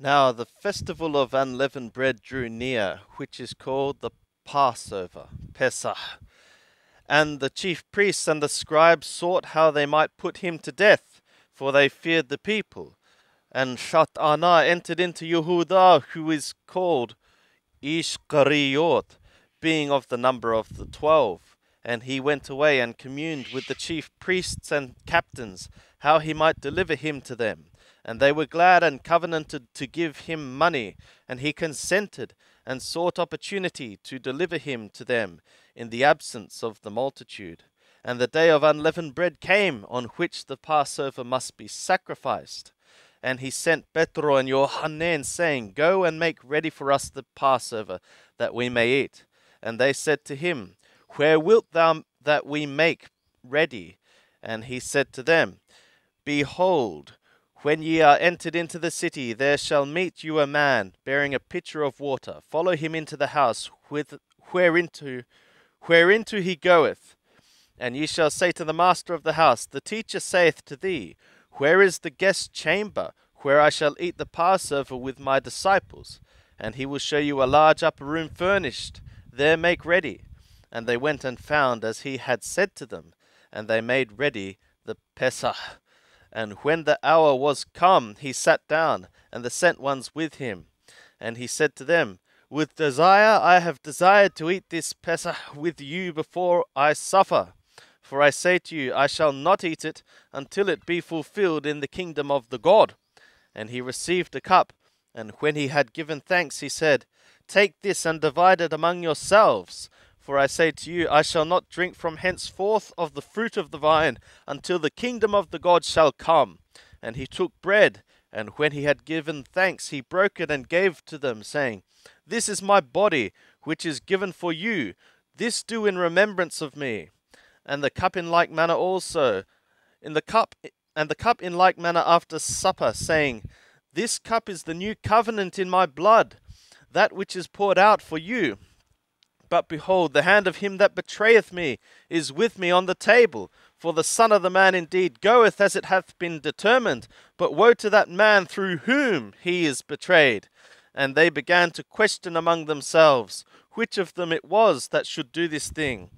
Now the festival of unleavened bread drew near, which is called the Passover, Pesach. And the chief priests and the scribes sought how they might put him to death, for they feared the people. And Shatana entered into Yehuda, who is called Ishkariot, being of the number of the 12. And he went away and communed with the chief priests and captains, how he might deliver him to them. And they were glad and covenanted to give him money. And he consented, and sought opportunity to deliver him to them in the absence of the multitude. And the day of unleavened bread came, on which the Passover must be sacrificed. And he sent Petro and Yohanan, saying, Go and make ready for us the Passover, that we may eat. And they said to him, Where wilt thou that we make ready? And he said to them, Behold, when ye are entered into the city, there shall meet you a man bearing a pitcher of water. Follow him into the house whereinto he goeth. And ye shall say to the master of the house, The teacher saith to thee, Where is the guest chamber, where I shall eat the Passover with my disciples? And he will show you a large upper room furnished. There make ready. And they went and found as he had said to them, and they made ready the Pesach. And when the hour was come, he sat down, and the sent ones with him. And he said to them, With desire I have desired to eat this Pesach with you before I suffer. For I say to you, I shall not eat it until it be fulfilled in the kingdom of the God. And he received a cup, and when he had given thanks, he said, Take this and divide it among yourselves. For I say to you, I shall not drink from henceforth of the fruit of the vine, until the kingdom of the God shall come. And he took bread, and when he had given thanks, he broke it and gave to them, saying, This is my body, which is given for you. This do in remembrance of me. And the cup in like manner also, and the cup in like manner after supper, saying, This cup is the new covenant in my blood, that which is poured out for you. But behold, the hand of him that betrayeth me is with me on the table. For the Son of the man indeed goeth as it hath been determined, but woe to that man through whom he is betrayed. And they began to question among themselves, which of them it was that should do this thing.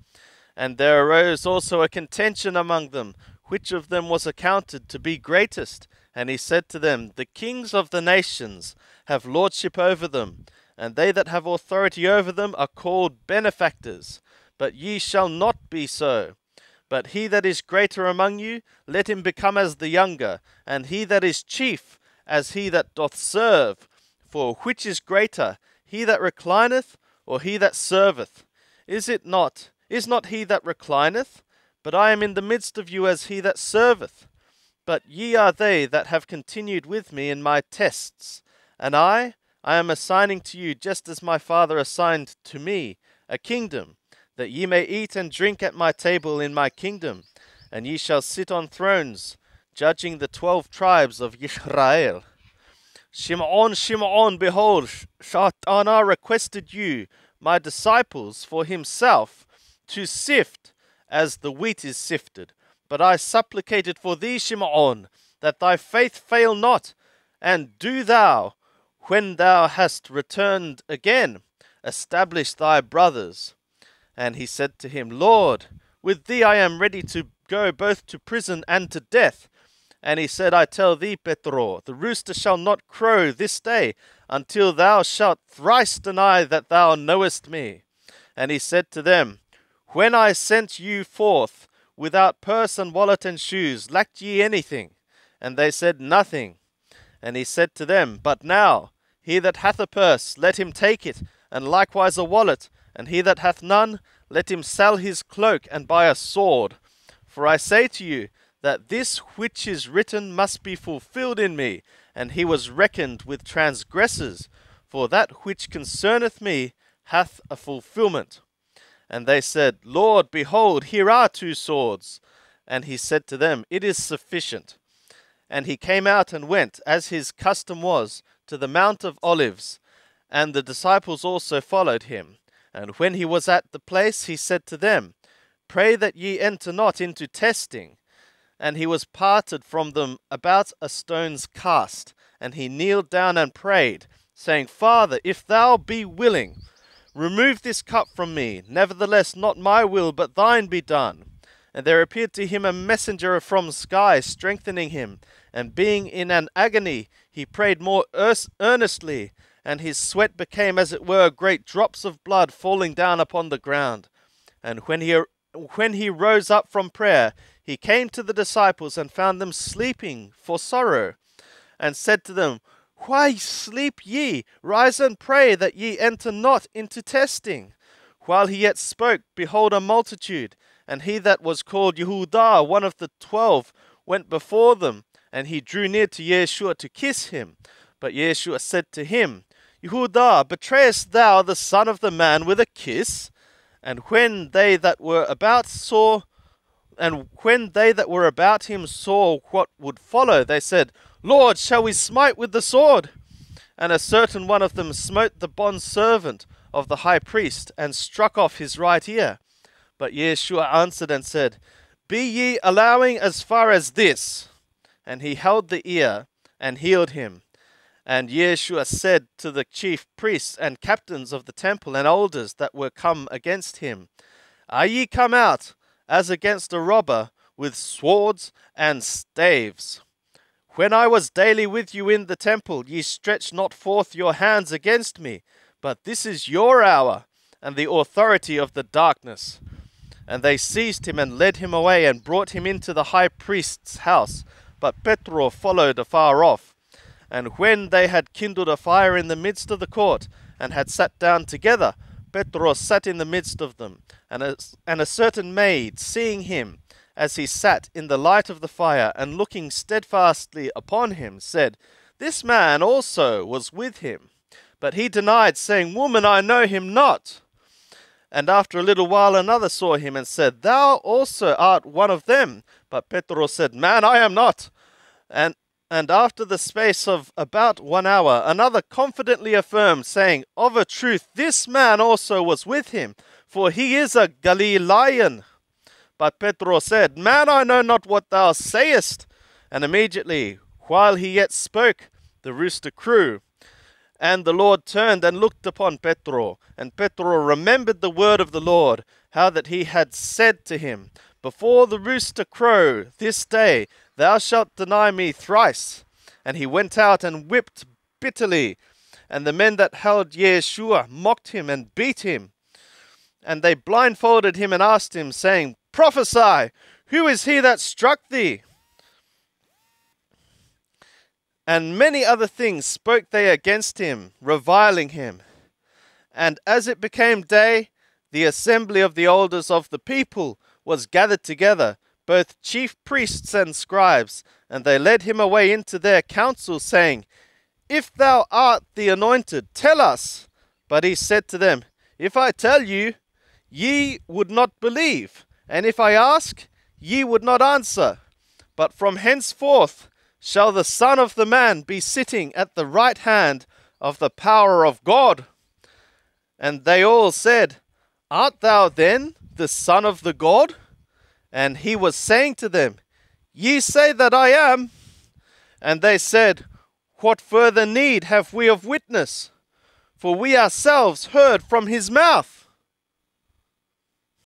And there arose also a contention among them, which of them was accounted to be greatest. And he said to them, The kings of the nations have lordship over them, and they that have authority over them are called benefactors. But ye shall not be so. But he that is greater among you, let him become as the younger, and he that is chief as he that doth serve. For which is greater, he that reclineth, or he that serveth? Is not he that reclineth? But I am in the midst of you as he that serveth. But ye are they that have continued with me in my tests, and I am assigning to you, just as my Father assigned to me, a kingdom, that ye may eat and drink at my table in my kingdom, and ye shall sit on thrones, judging the 12 tribes of Israel. Shimon, Shimon, behold, Shatana requested you, my disciples, for himself, to sift as the wheat is sifted. But I supplicated for thee, Shimon, that thy faith fail not, and do thou, when thou hast returned again, establish thy brothers. And he said to him, Lord, with thee I am ready to go both to prison and to death. And he said, I tell thee, Petro, the rooster shall not crow this day, until thou shalt thrice deny that thou knowest me. And he said to them, When I sent you forth, without purse and wallet and shoes, lacked ye anything? And they said, Nothing. And he said to them, But now, he that hath a purse, let him take it, and likewise a wallet, and he that hath none, let him sell his cloak and buy a sword. For I say to you, that this which is written must be fulfilled in me. And he was reckoned with transgressors, for that which concerneth me hath a fulfillment. And they said, Lord, behold, here are 2 swords. And he said to them, It is sufficient. And he came out and went, as his custom was, to the Mount of Olives, and the disciples also followed him. And when he was at the place, he said to them, Pray that ye enter not into testing. And he was parted from them about a stone's cast, and he kneeled down and prayed, saying, Father, if thou be willing, remove this cup from me. Nevertheless, not my will, but thine be done. And there appeared to him a messenger from sky, strengthening him. And being in an agony, he prayed more earnestly, and his sweat became, as it were, great drops of blood falling down upon the ground. And when he rose up from prayer, he came to the disciples and found them sleeping for sorrow, and said to them, Why sleep ye? Rise and pray, that ye enter not into testing. While he yet spoke, behold, a multitude, and he that was called Yehudah, one of the 12, went before them, and he drew near to Yeshua to kiss him. But Yeshua said to him, Yehudah, betrayest thou the Son of the Man with a kiss? And when they that were about him saw what would follow, they said, Lord, shall we smite with the sword? And a certain one of them smote the bondservant of the high priest, and struck off his right ear. But Yeshua answered and said, Be ye allowing as far as this? And he held the ear, and healed him. And Yeshua said to the chief priests and captains of the temple and elders that were come against him, Are ye come out, as against a robber, with swords and staves? When I was daily with you in the temple, ye stretched not forth your hands against me, but this is your hour, and the authority of the darkness. And they seized him and led him away, and brought him into the high priest's house. But Petro followed afar off. And when they had kindled a fire in the midst of the court, and had sat down together, Petro sat in the midst of them. And a certain maid, seeing him, as he sat in the light of the fire, and looking steadfastly upon him, said, This man also was with him. But he denied, saying, Woman, I know him not. And after a little while another saw him, and said, Thou also art one of them. But Petro said, Man, I am not. And after the space of about 1 hour, another confidently affirmed, saying, Of a truth, this man also was with him, for he is a Galilean. But Petro said, Man, I know not what thou sayest. And immediately, while he yet spoke, the rooster crew. And the Lord turned and looked upon Petro. And Petro remembered the word of the Lord, how that he had said to him, Before the rooster crow this day, thou shalt deny me thrice. And he went out and wept bitterly. And the men that held Yeshua mocked him and beat him. And they blindfolded him and asked him, saying, Prophesy, who is he that struck thee? And many other things spoke they against him, reviling him. And as it became day, the assembly of the elders of the people was gathered together, both chief priests and scribes, and they led him away into their council, saying, If thou art the anointed, tell us. But he said to them, If I tell you, ye would not believe, and if I ask, ye would not answer. But from henceforth shall the Son of the Man be sitting at the right hand of the power of God. And they all said, Art thou then the Son of the God? And he was saying to them, Ye say that I am. And they said, What further need have we of witness? For we ourselves heard from his mouth.